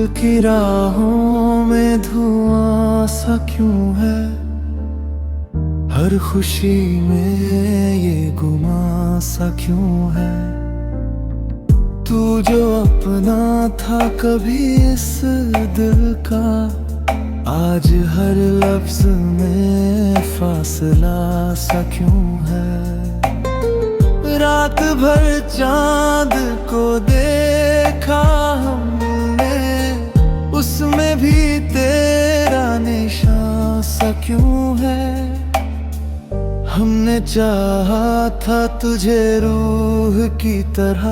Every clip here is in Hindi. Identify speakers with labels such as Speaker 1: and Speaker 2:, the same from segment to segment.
Speaker 1: की राहों में धुआं सा क्यों है, हर खुशी में ये गुमां सा क्यों है। तू जो अपना था कभी इस दिल का, आज हर लफ्ज में फासला सा क्यों है। रात भर चांद को देखा हमने, उसमें भी तेरा निशान सा क्यों है। हमने चाहा था तुझे रूह की तरह,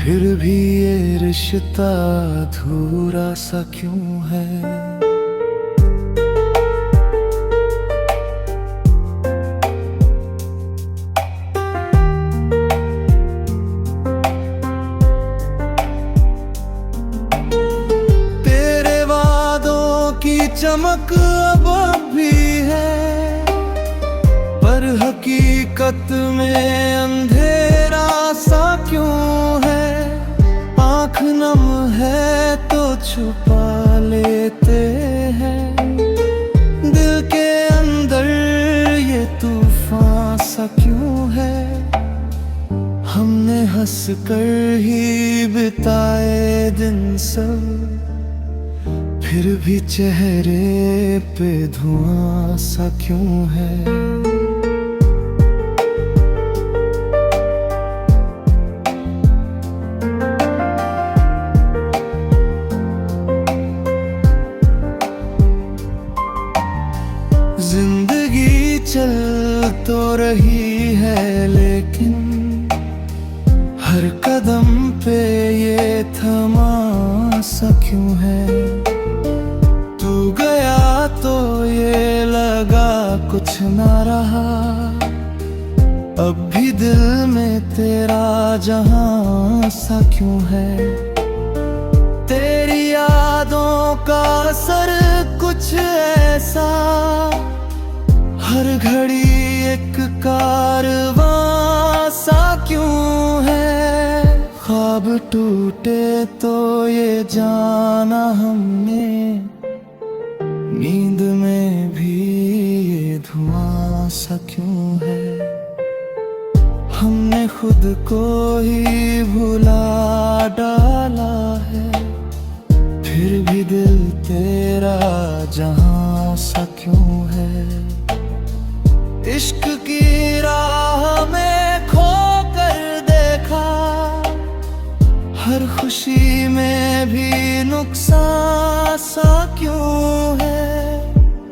Speaker 1: फिर भी ये रिश्ता अधूरा सा क्यों है। चमक अब भी है, पर हकीकत में अंधेरा सा क्यों है। आँख नम है तो छुपा लेते हैं, दिल के अंदर ये तूफान सा क्यों है। हमने हंस कर ही बिताए दिन सब, फिर भी चेहरे पे धुआं सा क्यों है। जिंदगी चल तो रही है, लेकिन हर कदम पे ये थमा सा क्यों है। गया तो ये लगा कुछ ना रहा, अब भी दिल में तेरा जहां सा क्यों है। तेरी यादों का असर कुछ ऐसा, हर घड़ी एक कारवां सा क्यों है। ख्वाब टूटे तो ये जाना हमने, नींद में भी ये धुआं सा क्यों है। हमने खुद को ही भुला डाला है, फिर भी दिल तेरा जहां सा क्यों है। इश्क की राह में खो कर देखा, हर खुशी में भी नुकसान सा क्यों है।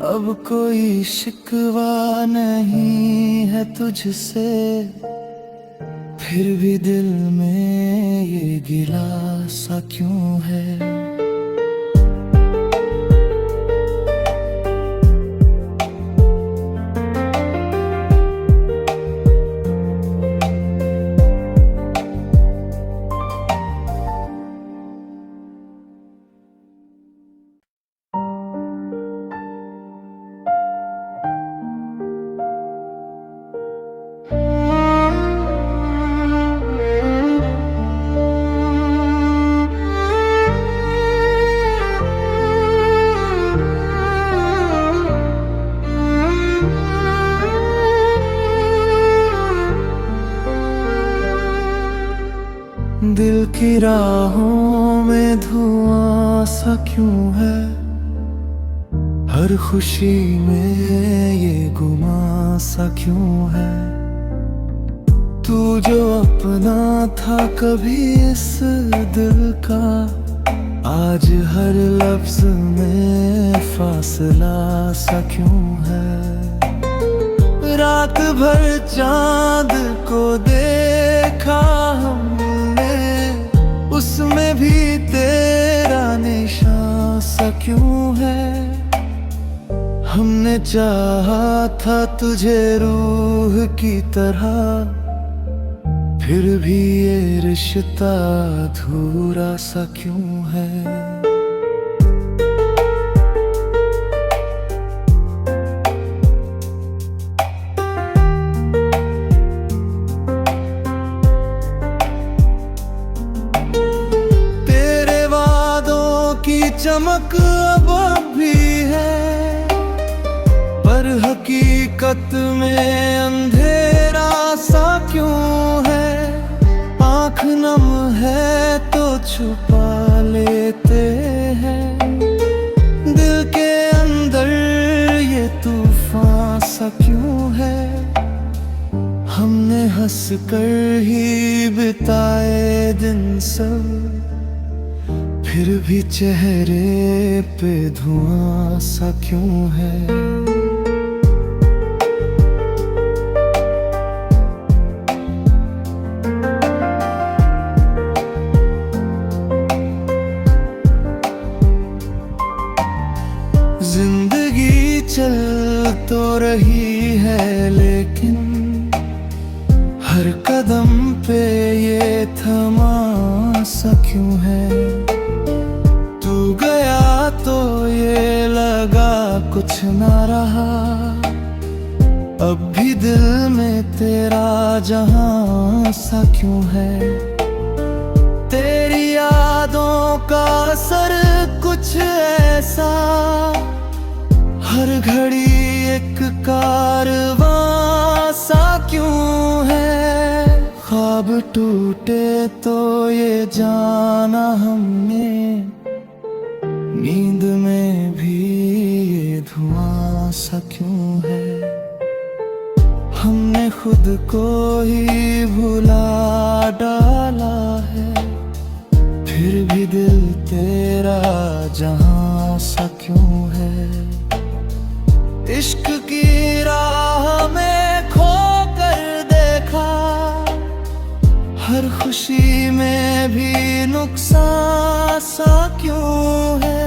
Speaker 1: अब कोई शिकवा नहीं है तुझसे, फिर भी दिल में ये गिला सा क्यों है। दिल की राहों में धुआं सा क्यों है, हर खुशी में ये गुमां सा क्यों है। तू जो अपना था कभी इस दिल का, आज हर लफ्ज में फासला सा क्यों है। रात भर चांद को देखा हमने, उसमें भी तेरा निशान सा क्यों है। हमने चाहा था तुझे रूह की तरह, फिर भी ये रिश्ता अधूरा सा क्यों है। तेरे चमक अब भी है, पर हकीकत में अंधेरा सा क्यों है। आँख नम है तो छुपा लेते हैं, दिल के अंदर ये तूफान सा क्यों है। हमने हंस कर ही बिताए दिन सब, फिर भी चेहरे पे धुआं सा क्यों है। जिंदगी चल तो रही है, लेकिन हर कदम पे ये थमा सा क्यों है। तू गया तो ये लगा कुछ ना रहा, अब भी दिल में तेरा जहां सा क्यों है। तेरी यादों का असर कुछ ऐसा, हर घड़ी एक कारवां सा क्यों है। ख्वाब टूटे तो ये जाना हमने, नींद में भी ये धुआं सा क्यों है। हमने खुद को ही भुला डाला है, फिर भी दिल तेरा जहां सा क्यों है। इश्क की राह में खो कर देखा, हर खुशी में भी नुकसान सा क्यों है।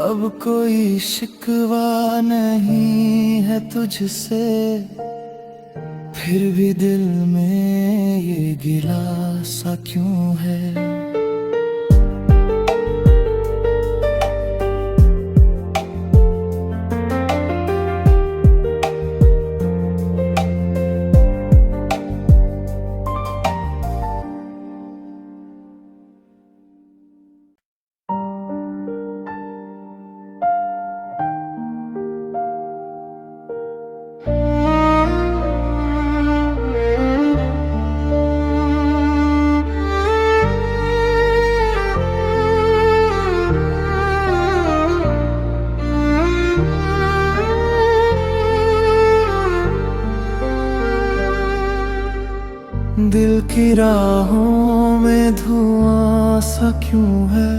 Speaker 1: अब कोई शिकवा नहीं है तुझसे, फिर भी दिल में ये गिला सा क्यों है। दिल की राहों में धुआं सा क्यों है,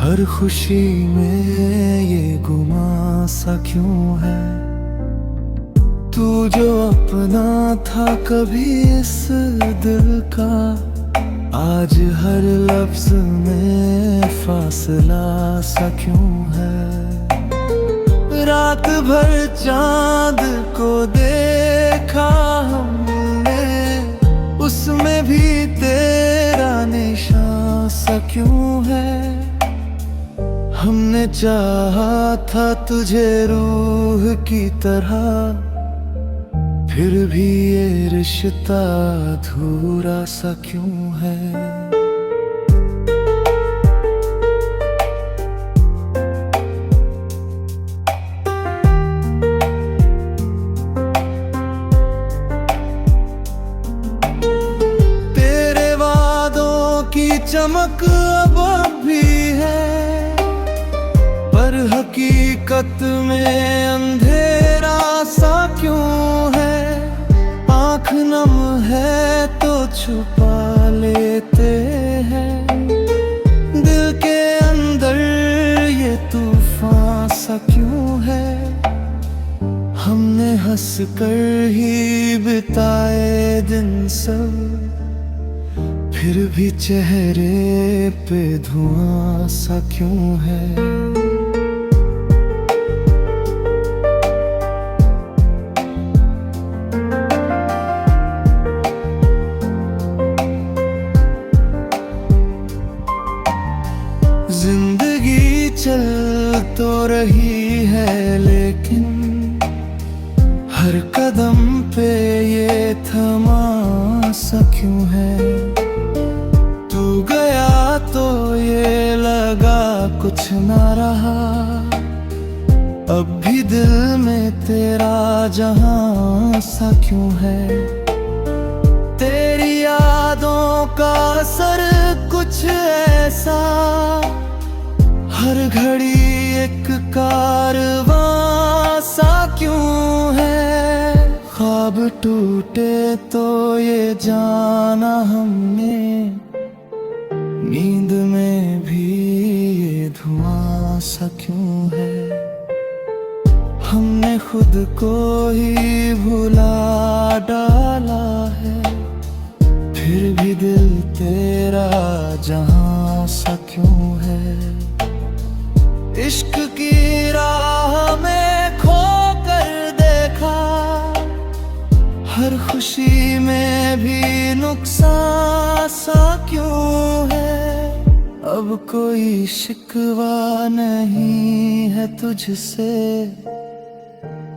Speaker 1: हर खुशी में ये गुमा सा क्यों है। तू जो अपना था कभी इस दिल का, आज हर लफ्ज में फासला सा क्यों है। रात भर चांद को देखा हमने, उसमें भी तेरा निशान सा क्यों है। हमने चाहा था तुझे रूह की तरह, फिर भी ये रिश्ता अधूरा सा क्यों है। तेरे वादों की चमक अब भी है, पर हकीकत में अंधेरा सा क्यों है। आँख नम है तो छुपा लेते हैं, दिल के अंदर ये तूफान सा क्यों है। हमने हंस कर ही बिताए दिन सब, फिर भी चेहरे पे धुआं सा क्यों है। जिंदगी चल तो रही है, लेकिन हर कदम पे ये थमा सा क्यों है। तू गया तो ये लगा कुछ ना रहा, अब भी दिल में तेरा जहां सा क्यों है। तेरी यादों का असर कुछ ऐसा, हर घड़ी एक कारवां सा क्यों है। ख्वाब टूटे तो ये जाना हमने, नींद में भी ये धुआं सा क्यों है। हमने खुद को ही भुला डाला है, फिर भी दिल तेरा जहां सा क्यों है। इश्क की राह में खो कर देखा, हर खुशी में भी नुकसान सा क्यों है। अब कोई शिकवा नहीं है तुझसे,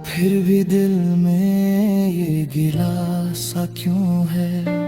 Speaker 1: फिर भी दिल में ये गिला सा क्यों है।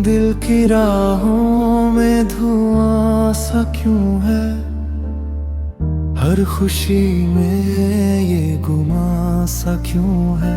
Speaker 1: दिल की राहों में धुआं सा क्यों है, हर खुशी में ये गुमां सा क्यों है।